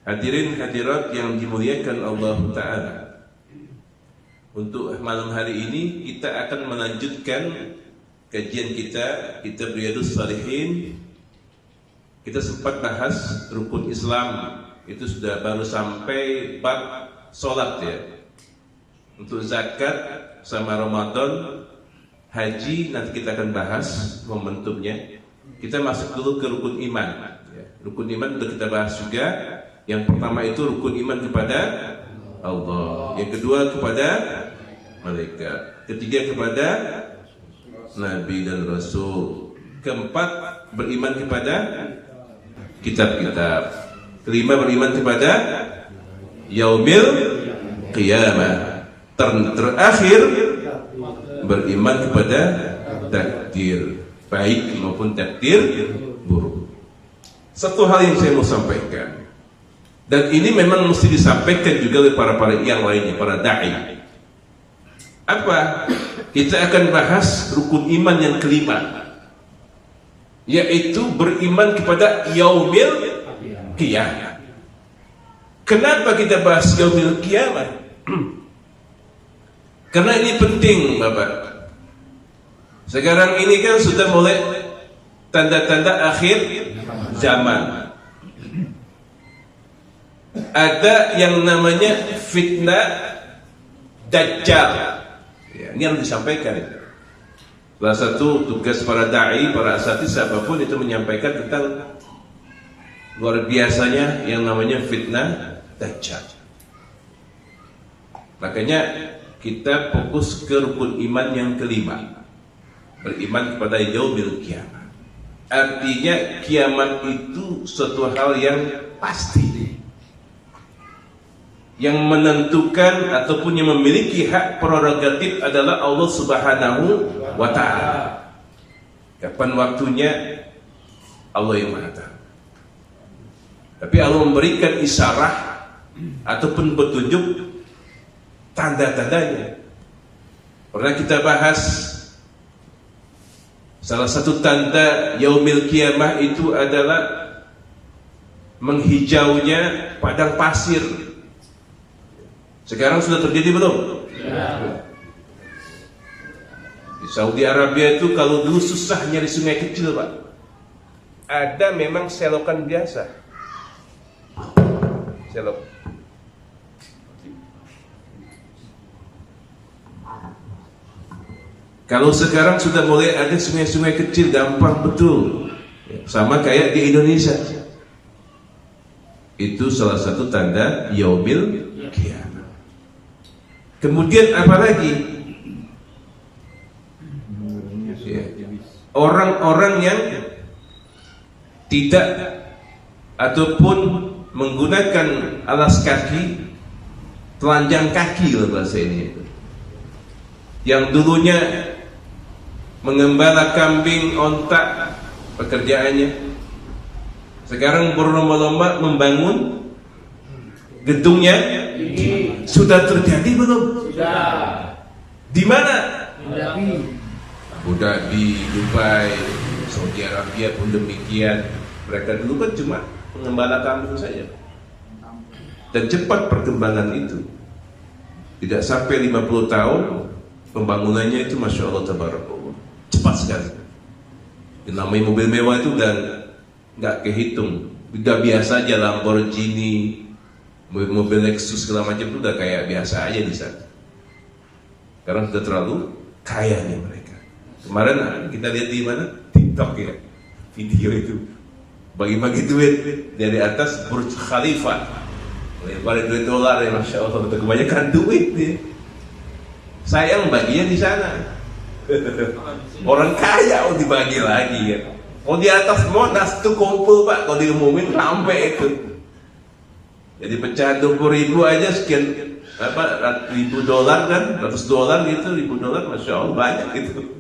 Hadirin hadirat yang dimuliakan Allah Ta'ala, untuk malam hari ini kita akan melanjutkan kajian kita, kitab Riyadhus Shalihin. Kita sempat bahas rukun Islam, itu sudah baru sampai bab sholat ya. Untuk zakat sama Ramadan, haji nanti kita akan bahas momentumnya. Kita masuk dulu ke rukun iman ya. Rukun iman sudah kita bahas juga. Yang pertama itu rukun iman kepada Allah, yang kedua kepada malaikat, ketiga kepada Nabi dan Rasul, keempat beriman kepada kitab-kitab, kelima beriman kepada yaumil qiyamah, terakhir beriman kepada takdir baik maupun takdir buruk. Satu hal yang saya mau sampaikan, dan ini memang mesti disampaikan juga oleh para yang lainnya, para da'i. Apa? Kita akan bahas rukun iman yang kelima, yaitu beriman kepada yaumil qiyamah. Kenapa kita bahas yaumil qiyamah? Karena ini penting, Bapak. Sekarang ini kan sudah mulai tanda-tanda akhir zaman. Ada yang namanya fitnah Dajjal ya, ini harus disampaikan. Salah satu tugas para da'i, para asatidz, siapapun itu menyampaikan tentang luar biasanya yang namanya fitnah Dajjal. Makanya kita fokus ke rukun iman yang kelima, beriman kepada yaumil qiyamah. Artinya kiamat itu suatu hal yang pasti, yang menentukan ataupun yang memiliki hak prerogatif adalah Allah Subhanahu wa Ta'ala. Kapan waktunya Allah yang Maha Tahu. Tapi Allah memberikan isyarah ataupun petunjuk tanda-tandanya. Pernah kita bahas salah satu tanda yaumil qiyamah itu adalah menghijaunya padang pasir. Sekarang sudah terjadi belum? Ya. Di Saudi Arabia itu kalau dulu susah nyari sungai kecil, Pak, ada memang selokan biasa, selok. Kalau sekarang sudah mulai ada sungai-sungai kecil, gampang betul, sama kayak di Indonesia. Itu salah satu tanda yaumil qiyamah. Kemudian apa lagi? Orang-orang yang tidak ataupun menggunakan alas kaki, telanjang kaki lah bahasa ini, yang dulunya mengembala kambing, ontak pekerjaannya, sekarang berlomba-lomba membangun gedungnya. Sudah terjadi belum? Sudah. Di mana? Abu Dhabi, Dubai, Saudi Arabia pun demikian. Mereka dulu kan cuma mengembala kambing saja. Dan cepat perkembangan itu. Tidak sampai 50 tahun pembangunannya itu, Masya Allah, tabarakallah, cepat sekali. Yang namanya mobil mewah itu udah nggak kehitung. Udah biasa aja Lamborghini, mobil Lexus segala macam itu udah kayak biasa aja di sana. Karena sudah terlalu kaya nih mereka. Kemarin kita lihat di mana? TikTok ya, video itu bagi-bagi duit dari atas Burj Khalifa, lebar duit dolar ya, Masya Allah, udah kebanyakan duit nih. Sayang baginya di sana. Orang kaya dibagi lagi ya. Kalau di atas Monas tuh kumpul, Pak, kalau diumumin sampai itu. Jadi pecahan 20.000 aja sekian ribu dolar kan, $100 gitu, $1.000, Masya Allah banyak gitu.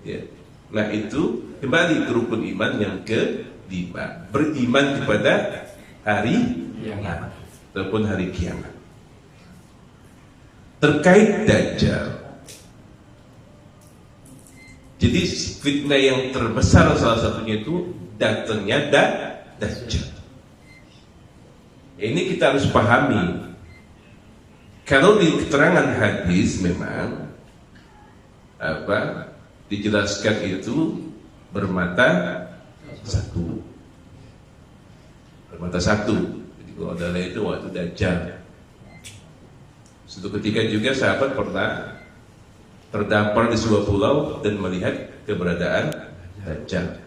Ya. Nah itu kembali ke rukun iman yang kelima, beriman kepada hari kiamat ataupun hari kiamat. Terkait Dajjal, jadi fitnah yang terbesar salah satunya itu datangnya Dajjal. Ini kita harus pahami. Kalau di keterangan hadis memang dijelaskan itu bermata satu. Jadi kalau ada itu waktu Dajjal. Suatu ketika juga sahabat pernah terdampar di sebuah pulau dan melihat keberadaan Dajjal.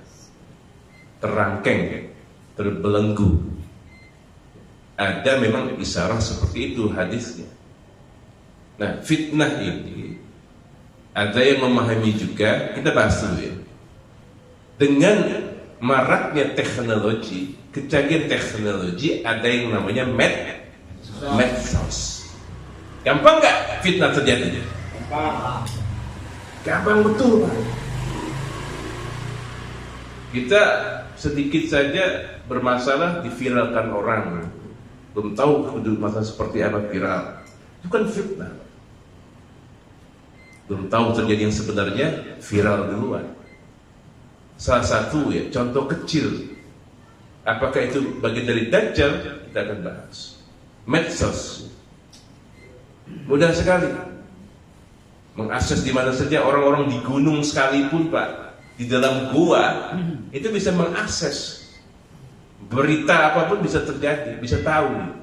Terangkeng, terbelenggu. Ada memang isyarat seperti itu hadisnya. Nah, fitnah ini ada yang memahami juga, kita bahas dulu ya. Dengan maraknya teknologi, kecanggihan teknologi, ada yang namanya medsos. Gampang nggak fitnah terjadi? Gampang betul, Pak. Kita sedikit saja bermasalah diviralkan orang, belum tahu masalah seperti apa viral, itu kan fitnah. Belum tahu terjadi yang sebenarnya, viral duluan. Salah satu ya, contoh kecil, apakah itu bagian dari Dajjal, kita akan bahas. Medsos mudah sekali mengakses di mana saja. Orang-orang di gunung sekalipun, Pak, di dalam gua itu bisa mengakses berita apapun, bisa terjadi, bisa tahu.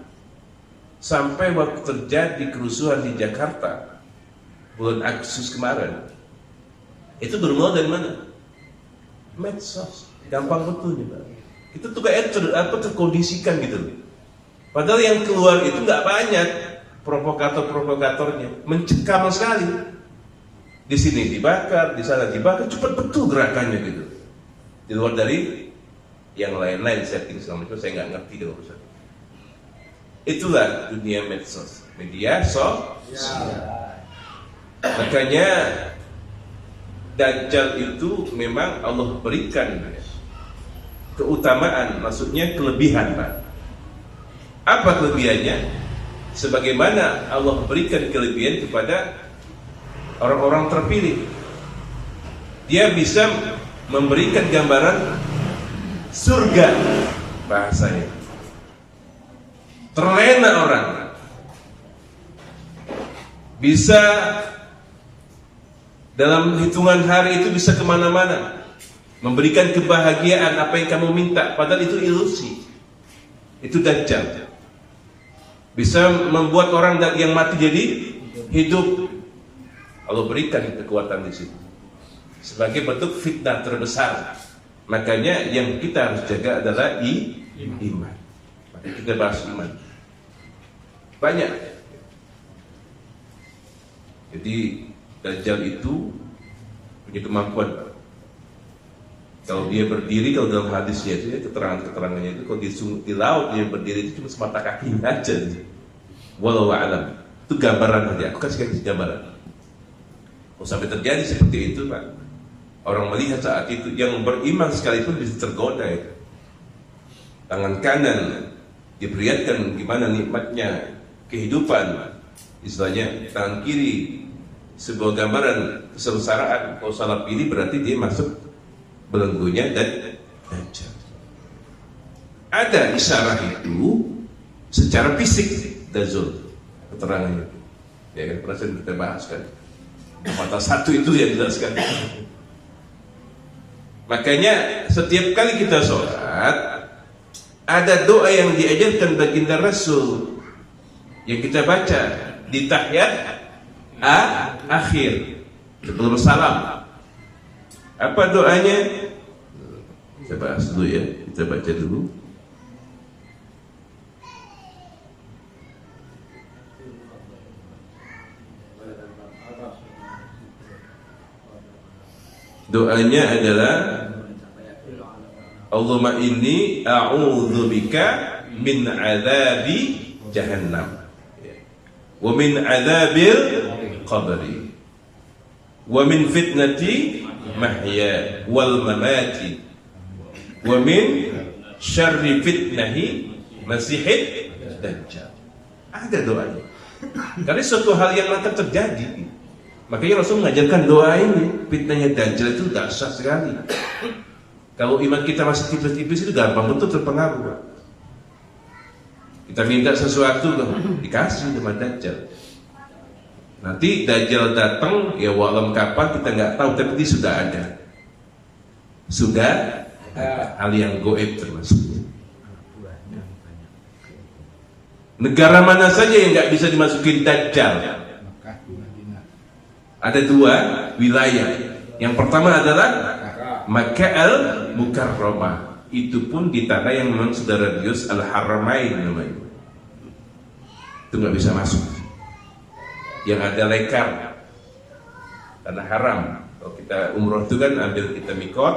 Sampai waktu terjadi kerusuhan di Jakarta bulan Agustus kemarin, itu bermula dari mana? Medsos. Gampang betul nih, Pak. Itu tuh kayak terkondisikan gitu. Padahal yang keluar itu nggak banyak, provokatornya mencekam sekali. Di sini dibakar, di sana dibakar, cepat betul gerakannya gitu. Di luar dari yang lain-lain setting selama itu saya nggak ngerti deh urusan. Itulah dunia medsos, media sosial. Makanya Dajjal itu memang Allah berikan keutamaan, maksudnya kelebihan, Pak. Apa kelebihannya? Sebagaimana Allah berikan kelebihan kepada orang-orang terpilih, dia bisa memberikan gambaran surga, bahasanya. Terlena orang, bisa dalam hitungan hari itu bisa kemana-mana, memberikan kebahagiaan apa yang kamu minta, padahal itu ilusi. Itu Dajjal. Bisa membuat orang yang mati jadi hidup. Allah berikan kekuatan di situ sebagai bentuk fitnah terbesar. Makanya yang kita harus jaga adalah iman. Maka kita bahas iman banyak. Jadi Dajjal itu punya kemampuan. Kalau dia berdiri, kalau dalam hadisnya itu ya, keterangannya itu, kalau di laut dia berdiri itu cuma semata kakinya aja. Wallahu a'lam. Itu gambaran saja. Aku kasih gambaran. Kalau sampai terjadi seperti itu, Pak, orang melihat saat itu, yang beriman sekalipun bisa tergoda ya. Tangan kanan diperlihatkan gimana nikmatnya kehidupan, istilahnya tangan kiri sebuah gambaran kesengsaraan. Kalau salah pilih berarti dia masuk belenggunya dan Dajjal. Ada isyarat itu secara fisik Dajjal, keterangannya itu. Ya kan, perasaan kita bahas kan. Mata satu itu yang dijelaskan. Makanya setiap kali kita sholat, ada doa yang diajarkan baginda Rasul yang kita baca di tahiyat akhir sebelum salam. Apa doanya? Kita bahas dulu ya, kita baca dulu. Doanya adalah Allahumma inni a'udzubika min adzabi jahannam wa min adzabil qabri wa min fitnati mahya wal mamati wa min syarri fitnahi masihid dajjal. Ada doanya. Karena suatu hal yang akan terjadi. Makanya Rasul mengajarkan doa ini. Fitnahnya Dajjal itu dahsyat sekali. Kalau iman kita masih tipis-tipis itu gampang betul terpengaruh. Kita minta sesuatu loh, dikasih sama Dajjal. Nanti Dajjal datang, ya walau kapan kita nggak tahu, tapi dia sudah ada. Sudah ada. Hal yang goib termasuknya. Negara mana saja yang nggak bisa dimasukin Dajjal? Ada 2 wilayah. Yang pertama adalah Makkah al-Mukarramah. Itu pun di tanah yang memang sudah radius Al-Haramain namanya. Itu nggak bisa masuk. Yang ada lekar, tanah haram. Kalau kita umroh itu kan ambil kita mikot,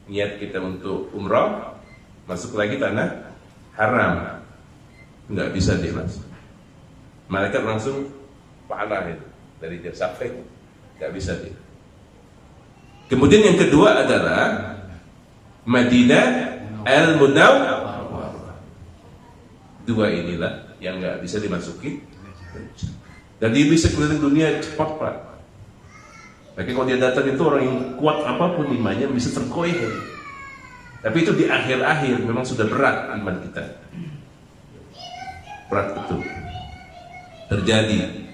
niat kita untuk umroh, masuk lagi tanah haram, nggak bisa dia masuk. Malaikat langsung panah itu dari dia sampai nggak bisa dia. Kemudian yang kedua adalah Madinah Al-Munawwarah. 2 inilah yang nggak bisa dimasuki. Dan dia bisa keliling dunia cepat, Pak. Tapi kalau dia datang itu orang yang kuat apapun imannya bisa terkoyak. Tapi itu di akhir-akhir memang sudah berat iman kita. Berat itu terjadi.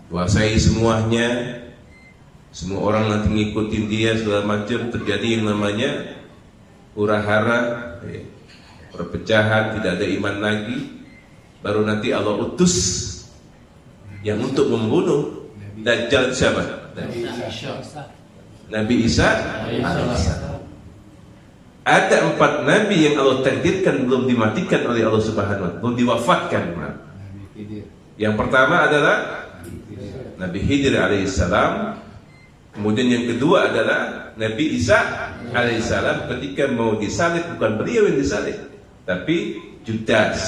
Kuasai semuanya, semua orang nanti ngikutin dia segala macam, terjadi yang namanya hura-hara, perpecahan, tidak ada iman lagi. Baru nanti Allah utus yang untuk membunuh Dajjal siapa? Nabi Isa. Ada 4 nabi yang Allah takdirkan belum dimatikan oleh Allah Subhanahu wa taala, belum diwafatkan. Yang pertama adalah Nabi Khidir alaihissalam. Kemudian yang kedua adalah Nabi Isa alaihissalam ketika mau disalib, bukan beliau yang disalib, tapi Judas,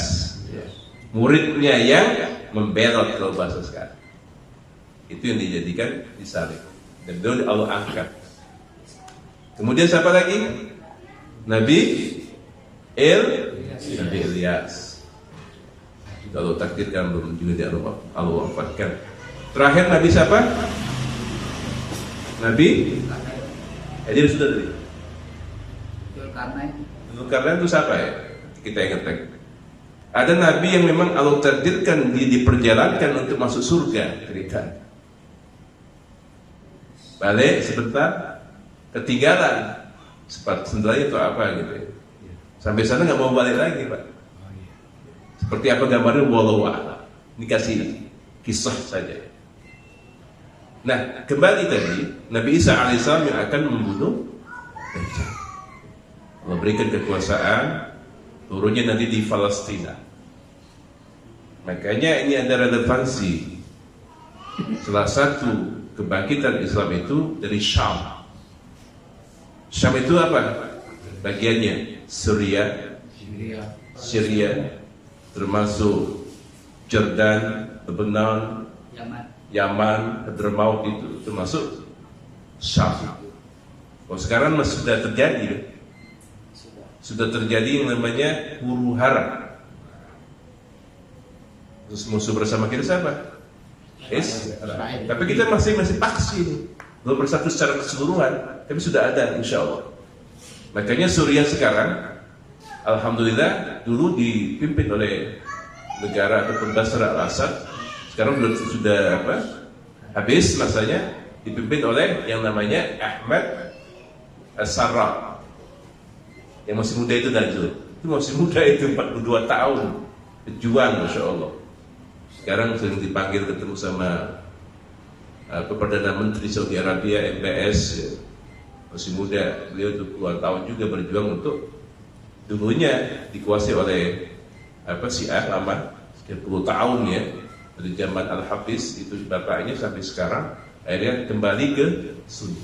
muridnya yang membelot kalau bahasa sekarang. Itu yang dijadikan disalib. Dan beliau Allah angkat. Kemudian siapa lagi? Nabi Ilyas. Kalau takdirkan belum juga di Allah wafatkan. Terakhir Nabi siapa? Nabi jadi sudah tadi. Zulkarnain itu siapa ya? Kita ingat lagi. Ada Nabi yang memang Allah takdirkan diperjalankan untuk masuk surga cerita. Balik sebentar, ketinggalan sebenarnya itu apa gitu ya. Sampai sana nggak mau balik lagi, Pak. Seperti apa gambarnya, wallahu a'lam. Ini kasih kisah saja. Nah, kembali tadi Nabi Isa alaihissalam yang akan membunuh Dajjal. Allah berikan kekuasaan, turunnya nanti di Palestina. Makanya ini ada relevansi. Salah satu kebangkitan Islam itu dari Syam. Syam itu apa? Bagiannya Syria, termasuk Jordan, Lebanon, Yaman, Hadramaut, itu termasuk Syam. Oh, sekarang masih sudah terjadi, sudah terjadi yang namanya huru hara. Terus musuh bersama kita siapa? Tapi kita masih vaksin, belum bersatu secara keseluruhan, tapi sudah ada insya Allah. Makanya Suriah sekarang, alhamdulillah, dulu dipimpin oleh negara ataupun Bashar al-Assad, sekarang sudah habis masanya, dipimpin oleh yang namanya Ahmad As-Sarraj, yang masih muda itu Dajjal. Itu masih muda itu 42 tahun, pejuang Masya Allah. Sekarang sering dipanggil ketemu sama Perdana Menteri Saudi Arabia, MBS, ya. Masih muda, beliau itu puluhan tahun juga berjuang untuk, dulunya dikuasai oleh Syiah lama, sekian puluh tahun ya, dari zaman Al-Hafiz itu bapaknya sampai sekarang, akhirnya kembali ke Sunni.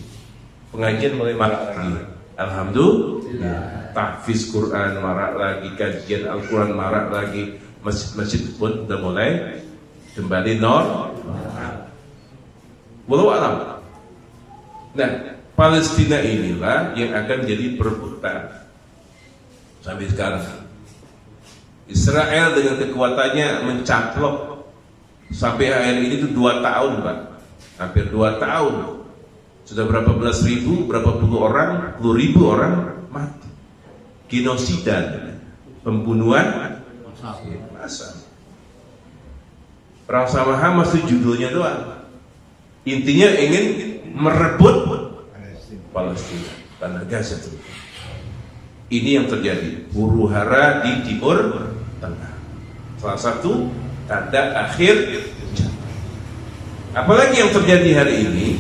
Pengajian mulai marak lagi, alhamdulillah. Tahfiz Quran marak lagi, kajian Al-Quran marak lagi, masjid-masjid pun sudah mulai kembali normal. Wallahu a'lam. Nah, Palestina inilah yang akan jadi perebutan sampai sekarang. Israel dengan kekuatannya mencaplok sampai hari ini itu 2 tahun, Pak. Hampir 2 tahun. Sudah berapa belas ribu, berapa puluh ribu orang mati. Genosida, pembunuhan Masa perang sama Hamas itu judulnya doang, intinya ingin merebut Palestina, tanah Gaza itu. Ini yang terjadi, huru hara di Timur Tengah, salah satu tanda akhir. Apalagi yang terjadi hari ini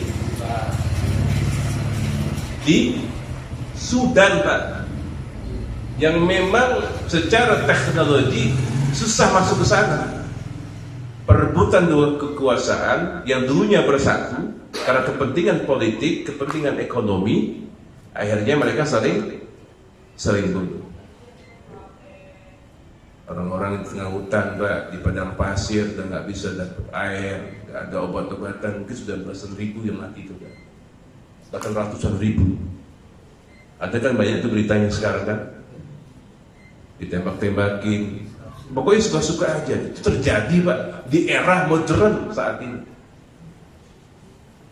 di Sudan, Pak, yang memang secara teknologi susah masuk ke sana. Perebutan dua kekuasaan yang dulunya bersatu karena kepentingan politik, kepentingan ekonomi, akhirnya mereka saling bunuh. Orang-orang di tengah hutan, Pak, di padang pasir dan nggak bisa dapat air, nggak ada obat-obatan, mungkin sudah belasan ribu yang mati itu, kan? Bahkan ratusan ribu. Ada kan banyak itu beritanya sekarang, kan? Ditembak-tembakin. Pokoknya suka-suka aja. Itu terjadi, Pak, di era modern saat ini.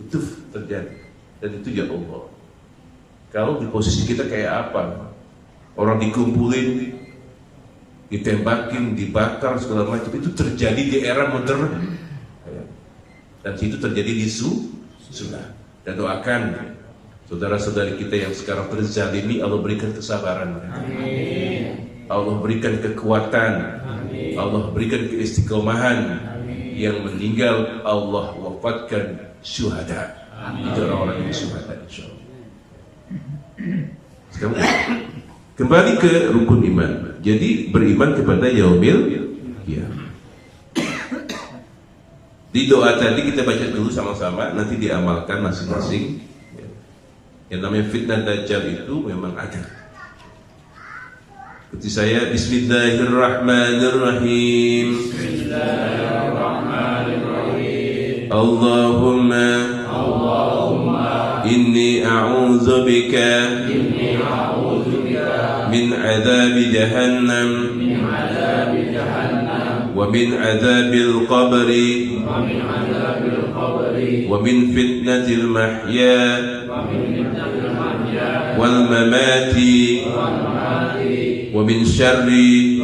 Itu terjadi. Dan itu ya Allah. Kalau di posisi kita kayak apa? Orang dikumpulin, ditembakin, dibakar, segala macam. Itu terjadi di era modern. Dan itu terjadi di Sudan. Dan doakan saudara-saudari kita yang sekarang terzalimi, Allah berikan kesabaran. Amin. Allah berikan kekuatan. Amin. Allah berikan keistiqomahan. Amin. Yang meninggal Allah wafatkan syuhada. Itu orang-orang yang syuhada, insyaallah. Sekarang kembali ke rukun iman. Jadi beriman kepada yaumil qiyamah. Di doa tadi kita baca dulu sama-sama, nanti diamalkan masing-masing. Yang namanya fitnah dajjal itu memang ada. Seperti saya, Bismillahirrahmanirrahim. Bismillahirrahmanirrahim. Allahumma inni a'udzu bika min 'adzabi jahannam wa min 'adzabil qabri wa min fitnatil mahya wal mamati wa min syarri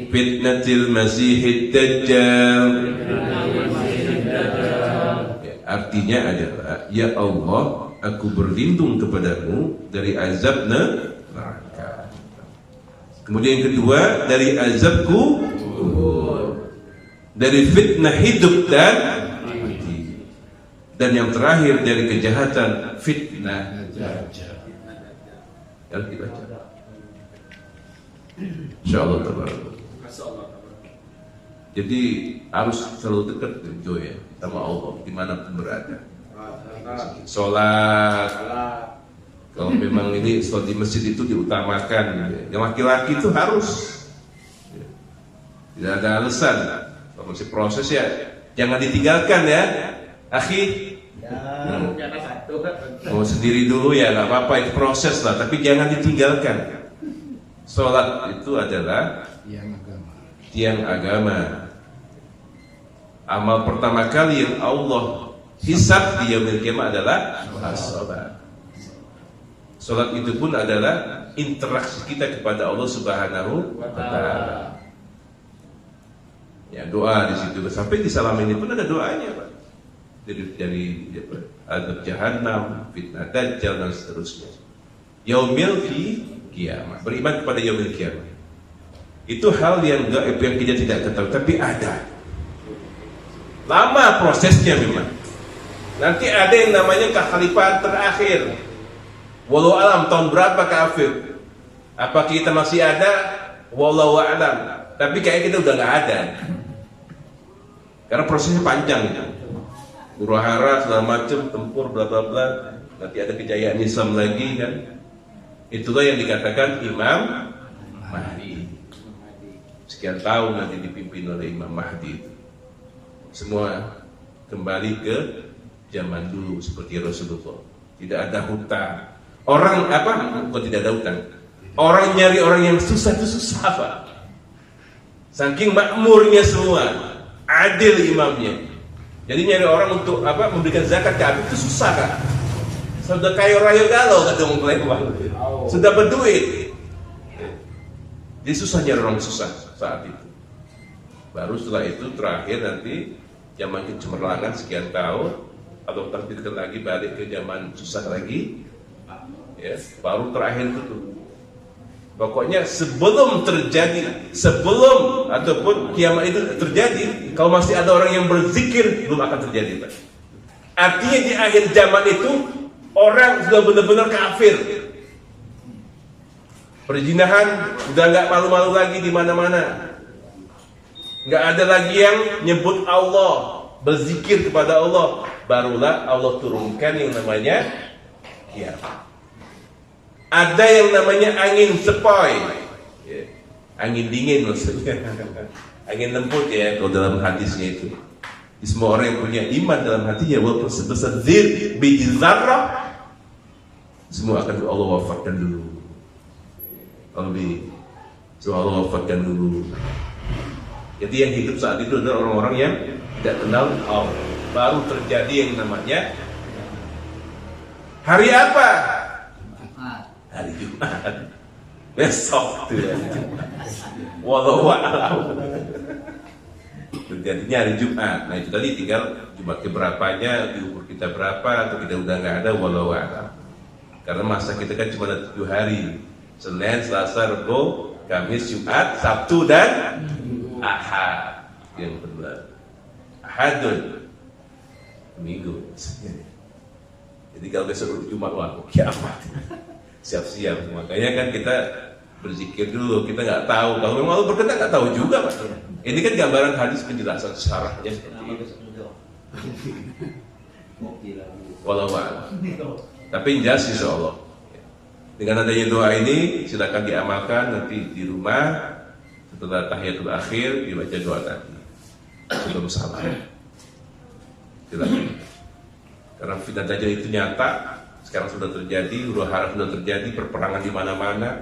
fitnatil masihid dajjal. Artinya adalah, ya Allah, aku berlindung kepadamu dari azab neraka. Kemudian yang kedua, dari azab kubur, dari fitnah hidup dan mati, dan yang terakhir dari kejahatan fitnah dajjal. Yang dibaca. Insyaallah tabaraka. Jadi harus selalu dekat ya sama Allah dimanapun berada. Sholat, kalau memang ini sholat di masjid itu diutamakan. Yang laki-laki itu harus, tidak ada alasan. Kalau masih proses ya jangan ditinggalkan ya, akhi. Mau sendiri dulu ya nggak apa-apa, itu proses lah, tapi jangan ditinggalkan. Sholat itu adalah tiang agama. Amal pertama kali yang Allah hisab di yaumil qiyamah adalah as-salat. Salat itu pun adalah interaksi kita kepada Allah Subhanahu wa taala. Ya, doa di situ. Sampai di salam ini pun ada doanya, Pak. Dari azab jahannam, fitnah dajjal dan seterusnya. Yaumil qiyamah. Beriman kepada yaumil qiyamah. Itu hal yang gaib yang kita tidak ketahui, tapi ada. Lama prosesnya memang. Nanti ada yang namanya kekhalifahan terakhir. Walau alam tahun berapa kafir? Apa kita masih ada? Wallahu a'lam. Tapi kayak kita udah nggak ada. Karena prosesnya panjang. Huru-hara segala macam, tempur bla bla bla. Nanti ada kejayaan Islam lagi kan. Itulah yang dikatakan Imam Mahdi. Sekian tahun nanti dipimpin oleh Imam Mahdi itu. Semua kembali ke zaman dulu seperti Rasulullah. Tidak ada hutang. Orang kok tidak ada hutang? Orang nyari orang yang susah itu susah, Pak. Saking makmurnya semua, adil imamnya. Jadi nyari orang untuk memberikan zakat ke itu susah, Kak. Sudah kayo rayo galau kata orang Palembang. Sudah berduit. Jadi susah nyari orang susah saat itu. Baru setelah itu terakhir nanti zaman kecemerlangan sekian tahun, atau terpikir lagi balik ke zaman susah lagi, ya, baru terakhir itu tuh. Pokoknya sebelum ataupun kiamat itu terjadi, kalau masih ada orang yang berzikir, belum akan terjadi, Pak. Artinya di akhir zaman itu orang sudah benar-benar kafir. Perzinahan udah nggak malu-malu lagi di mana-mana. Nggak ada lagi yang nyebut Allah, berzikir kepada Allah. Barulah Allah turunkan yang namanya kiamat. Ada yang namanya angin sepoi, ya, angin dingin maksudnya, angin lembut ya kalau dalam hadisnya itu. Semua orang yang punya iman dalam hatinya, walaupun sebesar biji zarrah, semua akan Allah wafatkan dulu. Semua Allah wafatkan dulu. Jadi yang hidup saat itu adalah orang-orang yang tidak kenal Allah. Baru terjadi yang namanya hari apa? Hari Jumat. Besok tuh ya. Wallahu a'lam. Terjadinya hari Jumat. Nah itu tadi tinggal Jumat keberapanya, diukur kita berapa, atau kita udah nggak ada, wallahu a'lam. Karena masa kita kan cuma ada 7 hari. Senin, Selasa, Rabu, Kamis, Jumat, Sabtu dan Ahad. Yang kedua Ahadun, Minggu. Jadi kalau besok Jumat, wah kiamat. Siap-siap. Makanya kan kita berzikir dulu. Kita nggak tahu. Kalau memang Allah berkenan nggak tahu juga, Pak. Ini kan gambaran hadis penjelasan syarahnya seperti itu. Wallahu a'lam. Tapi yang jelas insya Allah, dengan adanya doa ini silakan diamalkan nanti di rumah setelah tahiyatul akhir dibaca doa tadi sebelum salam. Silakan. Karena fitnah Dajjal itu nyata. Sekarang sudah terjadi, huru hara sudah terjadi, perperangan di mana-mana,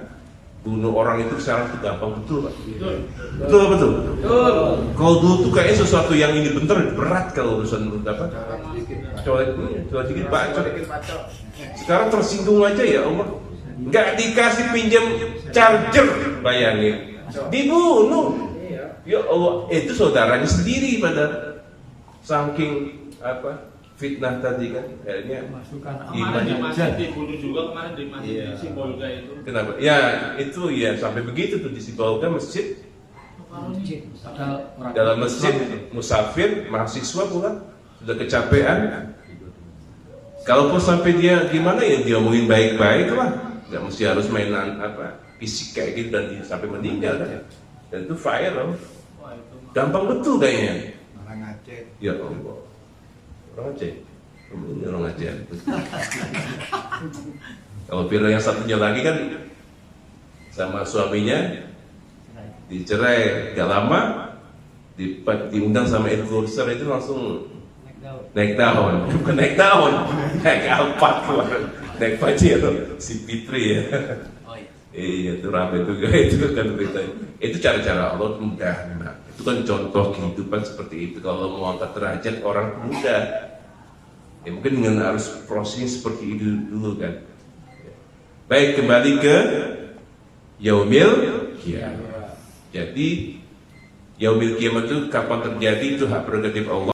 bunuh orang itu sekarang itu gampang, betul, Pak? Betul. Kalau dulu tuh kayaknya sesuatu yang ini berat kalau urusan apa? Coba dikit bacot. Sekarang tersinggung aja ya Allah, nggak dikasih pinjam charger, bayangin, dibunuh. Ya Allah, itu saudaranya sendiri pada saking apa? Fitnah tadi kan, kayaknya kemarin masih dibunuh juga, kemarin di masjid di Sibolga itu. Kenapa? Ya itu ya sampai begitu tuh di Sibolga masjid. Dalam masjid musafir mahasiswa pula sudah kecapean. Kalaupun sampai dia gimana ya dia omongin baik-baik lah, nggak mesti harus mainan apa fisik kayak gitu dan sampai meninggal kan. Dan itu viral. Gampang betul kayaknya. Orang Aceh. Ya Allah. Orang Aceh, orang Aceh. Kalau viral yang satunya lagi kan sama suaminya dicerai gak lama, diundang sama influencer itu langsung naik daun, bukan naik daun, naik alpat keluar, naik pajir si Fitri ya. Iya itu ramai juga itu kan berita. Itu cara-cara Allah mudah. Nah, itu kan contoh kehidupan seperti itu. Kalau mau angkat derajat orang muda, ya mungkin dengan harus proses seperti itu dulu kan. Baik, kembali ke Yaumil Qiyamah. Jadi Yaumil Qiyamah itu kapan terjadi itu hak prerogatif Allah.